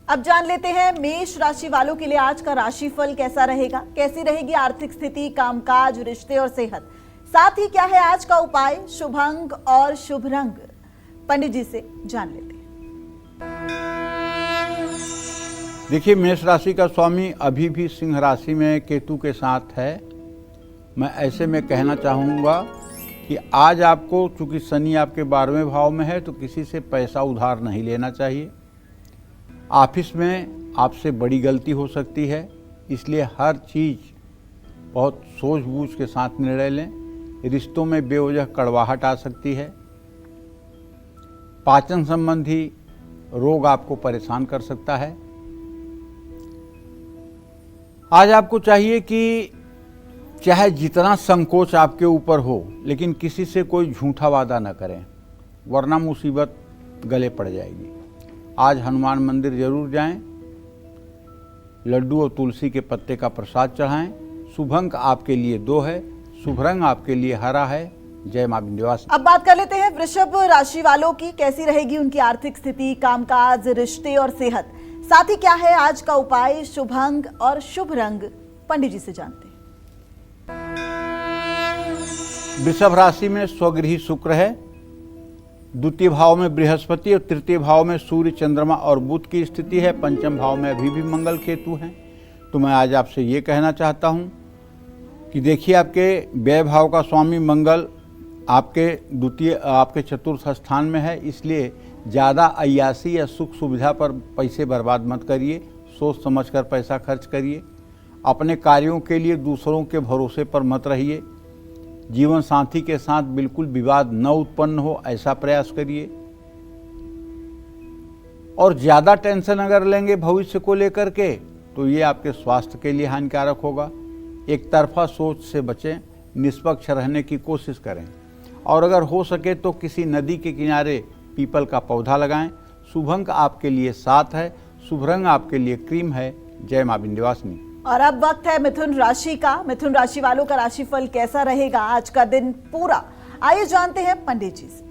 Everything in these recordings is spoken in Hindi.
अब जान लेते हैं मेष राशि वालों के लिए आज का राशिफल कैसा रहेगा, कैसी रहेगी आर्थिक स्थिति, कामकाज, रिश्ते और सेहत। साथ ही क्या है आज का उपाय, शुभ अंक और शुभ रंग, पंडित जी से जान लेते हैं। देखिए, मेष राशि का स्वामी अभी भी सिंह राशि में केतु के साथ है। मैं ऐसे में कहना चाहूँगा कि आज आपको, चूंकि शनि आपके 12वें भाव में है, तो किसी से पैसा उधार नहीं लेना चाहिए। ऑफिस में आपसे बड़ी गलती हो सकती है, इसलिए हर चीज़ बहुत सूझबूझ के साथ निर्णय लें। रिश्तों में बेवजह कड़वाहट आ सकती है। पाचन संबंधी रोग आपको परेशान कर सकता है। आज आपको चाहिए कि चाहे जितना संकोच आपके ऊपर हो, लेकिन किसी से कोई झूठा वादा न करें, वरना मुसीबत गले पड़ जाएगी। आज हनुमान मंदिर जरूर जाएं, लड्डू और तुलसी के पत्ते का प्रसाद चढ़ाएं। शुभ अंक आपके लिए 2 है, शुभ रंग आपके लिए हरा है। जय मां विंध्यवासिनी। अब बात कर लेते हैं वृषभ राशि वालों की, कैसी रहेगी उनकी आर्थिक स्थिति, कामकाज, रिश्ते और सेहत। साथ ही क्या है आज का उपाय, शुभ अंक और शुभ रंग, पंडित जी से जानते हैं। वृषभ राशि में स्वगृही शुक्र है, द्वितीय भाव में बृहस्पति और तृतीय भाव में सूर्य, चंद्रमा और बुध की स्थिति है। पंचम भाव में अभी भी मंगल केतु हैं। तो मैं आज आपसे ये कहना चाहता हूँ कि देखिए, आपके व्यय भाव का स्वामी मंगल आपके चतुर्थ स्थान में है, इसलिए ज़्यादा अय्यासी या सुख सुविधा पर पैसे बर्बाद मत करिए। सोच समझकर पैसा खर्च करिए। अपने कार्यों के लिए दूसरों के भरोसे पर मत रहिए। जीवन साथी के साथ बिल्कुल विवाद न उत्पन्न हो, ऐसा प्रयास करिए। और ज़्यादा टेंशन अगर लेंगे भविष्य को लेकर के, तो ये आपके स्वास्थ्य के लिए हानिकारक होगा। एक तरफा सोच से बचें, निष्पक्ष रहने की कोशिश करें। और अगर हो सके तो किसी नदी के किनारे पीपल का पौधा लगाएं। शुभ अंक आपके लिए 7 है, शुभ रंग आपके लिए क्रीम है। जय मां विंध्यवासिनी। और अब वक्त है मिथुन राशि का। मिथुन राशि वालों का राशिफल कैसा रहेगा आज का दिन पूरा, आइए जानते हैं पंडित जी से।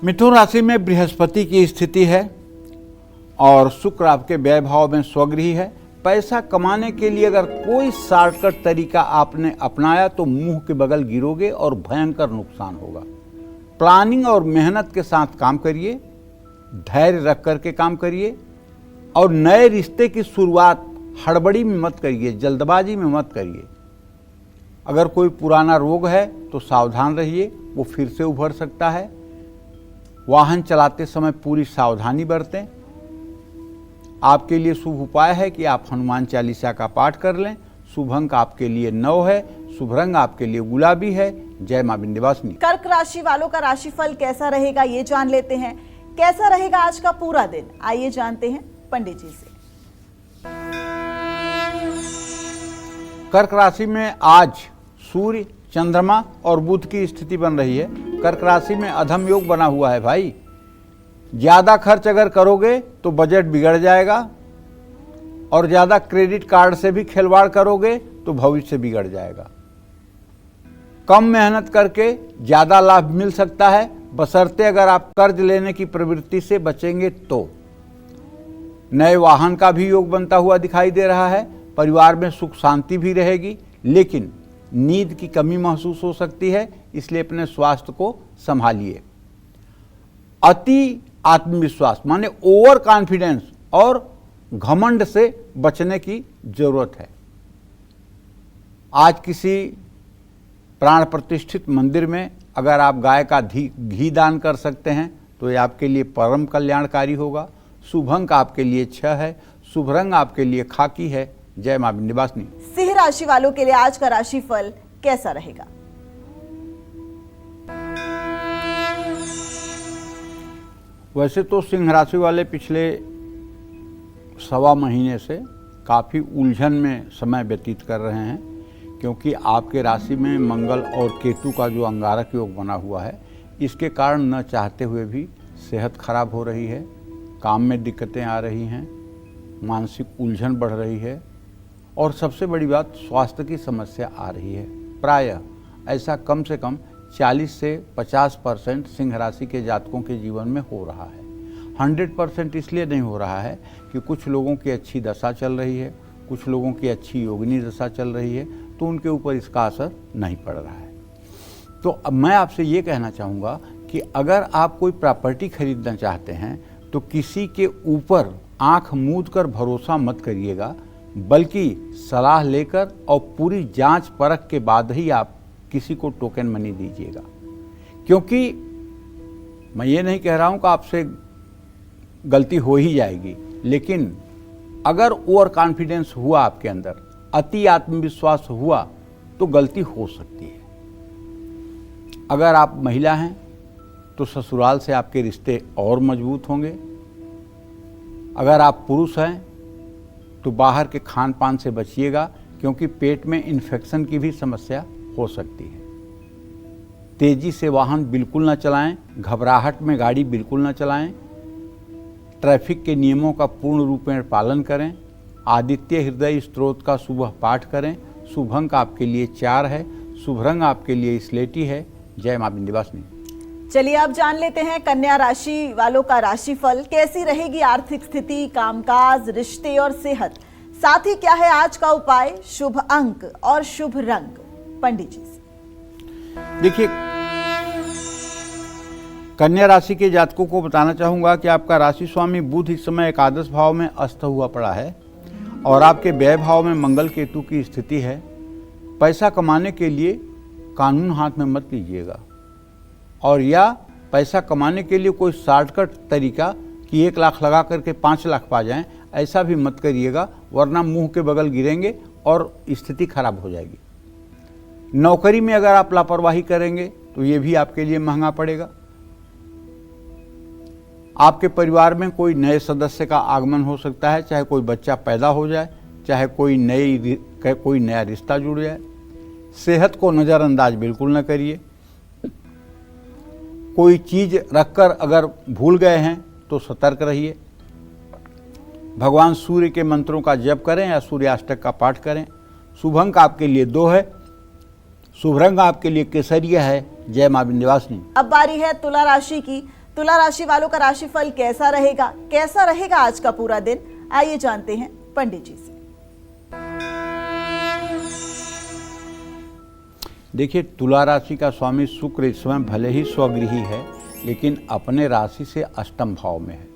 मिथुन राशि में बृहस्पति की स्थिति है और शुक्र आपके व्यय भाव में स्वगृही है। पैसा कमाने के लिए अगर कोई शॉर्टकट तरीका आपने अपनाया तो मुंह के बगल गिरोगे और भयंकर नुकसान होगा। प्लानिंग और मेहनत के साथ काम करिए, धैर्य रख करके काम करिए और नए रिश्ते की शुरुआत हड़बड़ी में मत करिए, जल्दबाजी में मत करिए। अगर कोई पुराना रोग है तो सावधान रहिए, वो फिर से उभर सकता है। वाहन चलाते समय पूरी सावधानी बरतें। आपके लिए शुभ उपाय है कि आप हनुमान चालीसा का पाठ कर लें। शुभ अंक आपके लिए 9 है, शुभ रंग आपके लिए गुलाबी है। जय मां विंध्यवासिनी। कर्क राशि वालों का राशिफल कैसा रहेगा ये जान लेते हैं। कैसा रहेगा आज का पूरा दिन, आइए जानते हैं पंडित जी से। कर्क राशि में आज सूर्य, चंद्रमा और बुध की स्थिति बन रही है। कर्क राशि में अधम योग बना हुआ है भाई। ज्यादा खर्च अगर करोगे तो बजट बिगड़ जाएगा और ज्यादा क्रेडिट कार्ड से भी खिलवाड़ करोगे तो भविष्य बिगड़ जाएगा। कम मेहनत करके ज्यादा लाभ मिल सकता है, बशर्ते अगर आप कर्ज लेने की प्रवृत्ति से बचेंगे तो। नए वाहन का भी योग बनता हुआ दिखाई दे रहा है। परिवार में सुख शांति भी रहेगी, लेकिन नींद की कमी महसूस हो सकती है, इसलिए अपने स्वास्थ्य को संभालिए। अति आत्मविश्वास माने ओवर कॉन्फिडेंस और घमंड से बचने की जरूरत है। आज किसी प्राण प्रतिष्ठित मंदिर में अगर आप गाय का घी दान कर सकते हैं तो ये आपके लिए परम कल्याणकारी होगा। शुभ अंक आपके लिए 6 है, शुभ रंग आपके लिए खाकी है। जय मां विंध्यवासिनी। सिंह राशि वालों के लिए आज का राशिफल कैसा रहेगा? वैसे तो सिंह राशि वाले पिछले 1.25 महीने से काफ़ी उलझन में समय व्यतीत कर रहे हैं, क्योंकि आपके राशि में मंगल और केतु का जो अंगारक योग बना हुआ है, इसके कारण न चाहते हुए भी सेहत खराब हो रही है, काम में दिक्कतें आ रही हैं, मानसिक उलझन बढ़ रही है और सबसे बड़ी बात स्वास्थ्य की समस्या आ रही है। प्रायः ऐसा कम से कम 40 से 50% सिंह राशि के जातकों के जीवन में हो रहा है। 100% इसलिए नहीं हो रहा है कि कुछ लोगों की अच्छी दशा चल रही है, कुछ लोगों की अच्छी योगिनी दशा चल रही है, तो उनके ऊपर इसका असर नहीं पड़ रहा है। तो अब मैं आपसे ये कहना चाहूँगा कि अगर आप कोई प्रॉपर्टी खरीदना चाहते हैं तो किसी के ऊपर आंख मूंद कर भरोसा मत करिएगा, बल्कि सलाह लेकर और पूरी जांच परख के बाद ही आप किसी को टोकन मनी दीजिएगा। क्योंकि मैं ये नहीं कह रहा हूँ कि आपसे गलती हो ही जाएगी, लेकिन अगर ओवर कॉन्फिडेंस हुआ आपके अंदर, अति आत्मविश्वास हुआ, तो गलती हो सकती है। अगर आप महिला हैं तो ससुराल से आपके रिश्ते और मजबूत होंगे। अगर आप पुरुष हैं तो बाहर के खान पान से बचिएगा, क्योंकि पेट में इन्फेक्शन की भी समस्या हो सकती है। तेजी से वाहन बिल्कुल न चलाएं, घबराहट में गाड़ी बिल्कुल न चलाएं, ट्रैफिक के नियमों का पूर्ण रूप में पालन करें, आदित्य हृदय स्तोत्र का सुबह पाठ करें। शुभ अंक आपके लिए 4 है, शुभ रंग आपके लिए स्लेटी है। जय मां विंध्यवासिनी। चलिए अब जान लेते हैं कन्या राशि वालों का राशिफल। कैसी रहेगी आर्थिक स्थिति, कामकाज, रिश्ते और सेहत, साथ ही क्या है आज का उपाय, शुभ अंक और शुभ रंग, पंडित जी से। देखिए, कन्या राशि के जातकों को बताना चाहूंगा कि आपका राशि स्वामी बुध इस समय एकादश भाव में अस्त हुआ पड़ा है और आपके व्यय भाव में मंगल केतु की स्थिति है। पैसा कमाने के लिए कानून हाथ में मत लीजिएगा, और या पैसा कमाने के लिए कोई शॉर्टकट तरीका कि 1 लाख लगा करके 5 लाख पा जाएं, ऐसा भी मत करिएगा, वरना मुंह के बगल गिरेंगे और स्थिति खराब हो जाएगी। नौकरी में अगर आप लापरवाही करेंगे तो ये भी आपके लिए महंगा पड़ेगा। आपके परिवार में कोई नए सदस्य का आगमन हो सकता है, चाहे कोई बच्चा पैदा हो जाए, चाहे कोई नया रिश्ता जुड़ जाए। सेहत को नज़रअंदाज बिल्कुल न करिए। कोई चीज रखकर अगर भूल गए हैं तो सतर्क रहिए। भगवान सूर्य के मंत्रों का जप करें या सूर्याष्टक का पाठ करें। शुभ अंक आपके लिए 2 है, शुभ रंग आपके लिए केसरिया है। जय मां विंध्यवासिनी। अब बारी है तुला राशि की। तुला राशि वालों का राशिफल कैसा रहेगा, कैसा रहेगा आज का पूरा दिन, आइए जानते हैं पंडित जी से। देखिए, तुला राशि का स्वामी शुक्र इस समय भले ही स्वगृही है, लेकिन अपने राशि से अष्टम भाव में है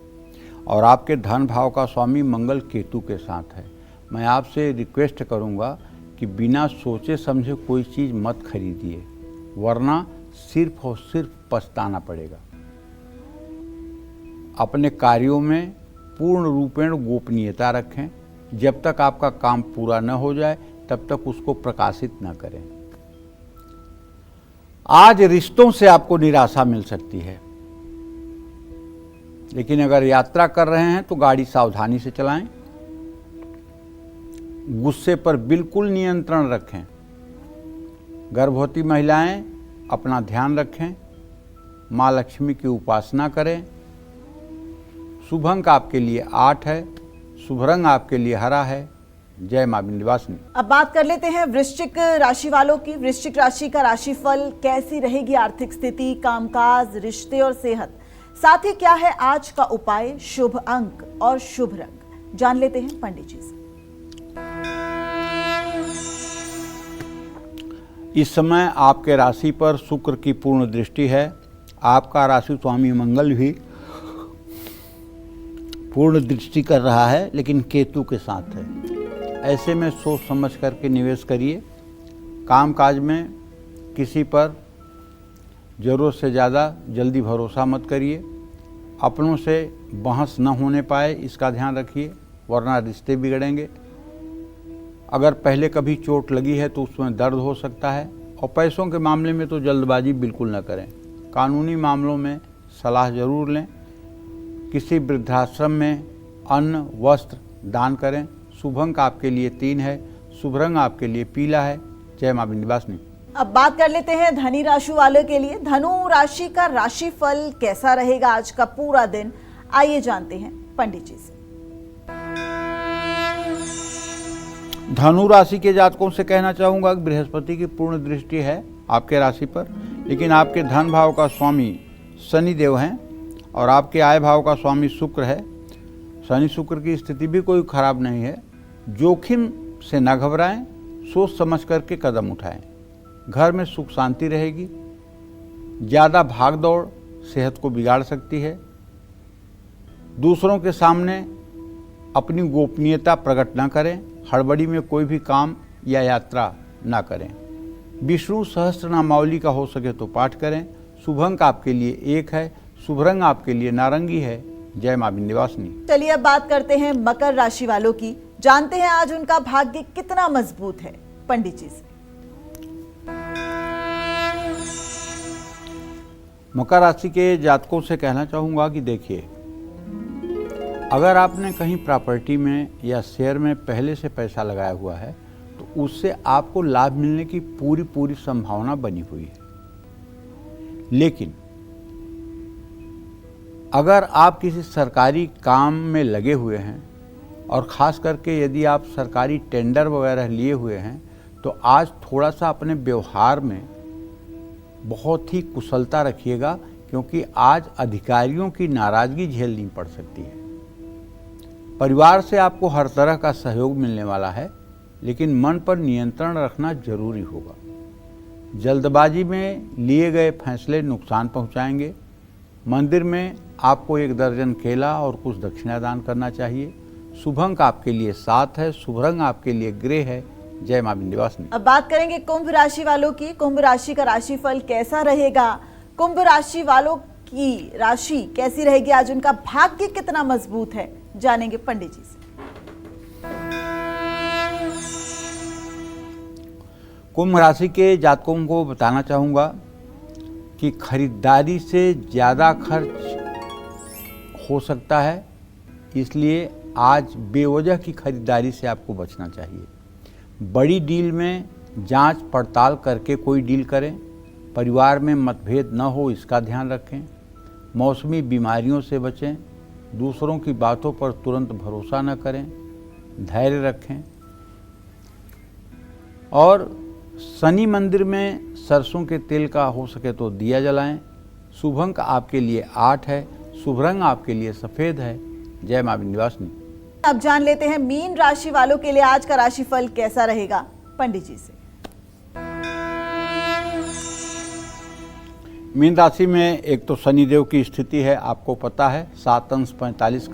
और आपके धन भाव का स्वामी मंगल केतु के साथ है। मैं आपसे रिक्वेस्ट करूंगा कि बिना सोचे समझे कोई चीज़ मत खरीदिए, वरना सिर्फ और सिर्फ पछताना पड़ेगा। अपने कार्यों में पूर्ण रूपेण गोपनीयता रखें। जब तक आपका काम पूरा न हो जाए तब तक उसको प्रकाशित न करें। आज रिश्तों से आपको निराशा मिल सकती है, लेकिन अगर यात्रा कर रहे हैं तो गाड़ी सावधानी से चलाएं। गुस्से पर बिल्कुल नियंत्रण रखें। गर्भवती महिलाएं अपना ध्यान रखें। माँ लक्ष्मी की उपासना करें। शुभ अंक आपके लिए 8 है, शुभ रंग आपके लिए हरा है। जय मां विंध्यवासिनी। अब बात कर लेते हैं वृश्चिक राशि वालों की। वृश्चिक राशि का राशिफल, कैसी रहेगी आर्थिक स्थिति, कामकाज, रिश्ते और सेहत, साथ ही क्या है आज का उपाय, शुभ अंक और शुभ रंग, जान लेते हैं पंडित जी से। इस समय आपके राशि पर शुक्र की पूर्ण दृष्टि है। आपका राशि स्वामी मंगल भी पूर्ण दृष्टि कर रहा है, लेकिन केतु के साथ है। ऐसे में सोच समझ करके निवेश करिए। कामकाज में किसी पर ज़रूरत से ज़्यादा जल्दी भरोसा मत करिए। अपनों से बहस न होने पाए इसका ध्यान रखिए, वरना रिश्ते बिगड़ेंगे। अगर पहले कभी चोट लगी है तो उसमें दर्द हो सकता है। और पैसों के मामले में तो जल्दबाजी बिल्कुल न करें। कानूनी मामलों में सलाह जरूर लें। किसी वृद्धाश्रम में अन्न वस्त्र दान करें। शुभ अंक आपके लिए 3 है, शुभ रंग आपके लिए पीला है। जय मां विंध्यवासिनी। अब बात कर लेते हैं धनी राशि वालों के लिए। धनु राशि का राशिफल कैसा रहेगा आज का पूरा दिन, आइए जानते हैं पंडित जी से। धनु राशि के जातकों से कहना चाहूंगा कि बृहस्पति की पूर्ण दृष्टि है आपके राशि पर, लेकिन आपके धन भाव का स्वामी शनि देव हैं और आपके आय भाव का स्वामी शुक्र है। शनि शुक्र की स्थिति भी कोई खराब नहीं है। जोखिम से न घबराएं, सोच समझ करके कदम उठाएं। घर में सुख शांति रहेगी। ज़्यादा भाग दौड़ सेहत को बिगाड़ सकती है। दूसरों के सामने अपनी गोपनीयता प्रकट न करें। हड़बड़ी में कोई भी काम या यात्रा न करें। विष्णु सहस्त्रनामावली का हो सके तो पाठ करें। शुभ अंक आपके लिए 1 है। शुभ रंग आपके लिए नारंगी है। जय मां विंध्यवासिनी। चलिए अब बात करते हैं मकर राशि वालों की। जानते हैं आज उनका भाग्य कितना मजबूत है पंडित जी से। मकर राशि के जातकों से कहना चाहूँगा कि देखिए, अगर आपने कहीं प्रॉपर्टी में या शेयर में पहले से पैसा लगाया हुआ है तो उससे आपको लाभ मिलने की पूरी संभावना बनी हुई है। लेकिन अगर आप किसी सरकारी काम में लगे हुए हैं और ख़ास करके यदि आप सरकारी टेंडर वगैरह लिए हुए हैं तो आज थोड़ा सा अपने व्यवहार में बहुत ही कुशलता रखिएगा, क्योंकि आज अधिकारियों की नाराज़गी झेलनी पड़ सकती है। परिवार से आपको हर तरह का सहयोग मिलने वाला है, लेकिन मन पर नियंत्रण रखना जरूरी होगा। जल्दबाजी में लिए गए फैसले नुकसान पहुंचाएंगे। मंदिर में आपको 1 दर्जन केला और कुछ दक्षिणा दान करना चाहिए। शुभ अंक आपके लिए 7 है। शुभ रंग आपके लिए ग्रे है। जय मां विंध्यवासिनी। अब बात करेंगे कुंभ राशि वालों की। कुंभ राशि का राशिफल कैसा रहेगा? कुंभ राशि वालों की राशि कैसी रहेगी? आज उनका भाग्य कितना मजबूत है, जानेंगे पंडित जी से। कुंभ राशि के जातकों को बताना चाहूँगा कि खरीदारी से ज़्यादा खर्च हो सकता है, इसलिए आज बेवजह की खरीदारी से आपको बचना चाहिए। बड़ी डील में जांच पड़ताल करके कोई डील करें। परिवार में मतभेद न हो, इसका ध्यान रखें। मौसमी बीमारियों से बचें। दूसरों की बातों पर तुरंत भरोसा न करें। धैर्य रखें। और शनि मंदिर में सरसों के तेल का हो सके तो दिया जलाएं। शुभ अंक आपके लिए 8 है। शुभ रंग आपके लिए सफ़ेद है। जय मां विंध्यवासिनी। अब जान लेते हैं मीन राशि वालों के लिए आज का राशिफल कैसा रहेगा पंडित जी से। मीन राशि में एक तो शनिदेव की स्थिति है, आपको पता है 7 अंश 35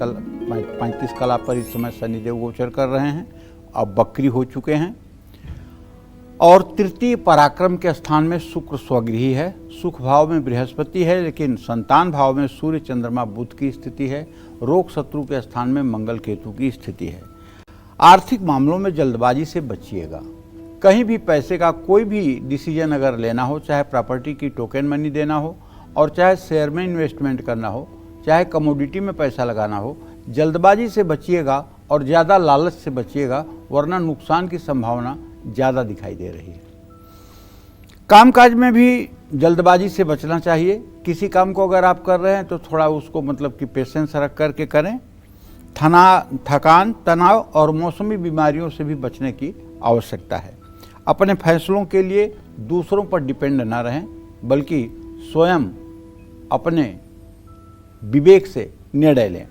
कला पर इस समय शनिदेव गोचर कर रहे हैं। अब बकरी हो चुके हैं। और तृतीय पराक्रम के स्थान में शुक्र स्वगृही है। सुख भाव में बृहस्पति है, लेकिन संतान भाव में सूर्य चंद्रमा बुध की स्थिति है। रोग शत्रु के स्थान में मंगल केतु की स्थिति है। आर्थिक मामलों में जल्दबाजी से बचिएगा। कहीं भी पैसे का कोई भी डिसीजन अगर लेना हो, चाहे प्रॉपर्टी की टोकन मनी देना हो और चाहे शेयर में इन्वेस्टमेंट करना हो, चाहे कमोडिटी में पैसा लगाना हो, जल्दबाजी से बचिएगा और ज़्यादा लालच से बचिएगा, वरना नुकसान की संभावना ज़्यादा दिखाई दे रही है। कामकाज में भी जल्दबाजी से बचना चाहिए। किसी काम को अगर आप कर रहे हैं तो थोड़ा उसको मतलब कि पेशेंस रख करके करें। थकान, तनाव और मौसमी बीमारियों से भी बचने की आवश्यकता है। अपने फैसलों के लिए दूसरों पर डिपेंड ना रहें, बल्कि स्वयं अपने विवेक से निर्णय लें।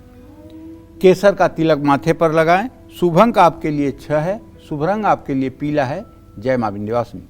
केसर का तिलक माथे पर लगाएं। शुभ अंक आपके लिए 6 है। शुभ रंग आपके लिए पीला है। जय मां विंध्यवासिनी।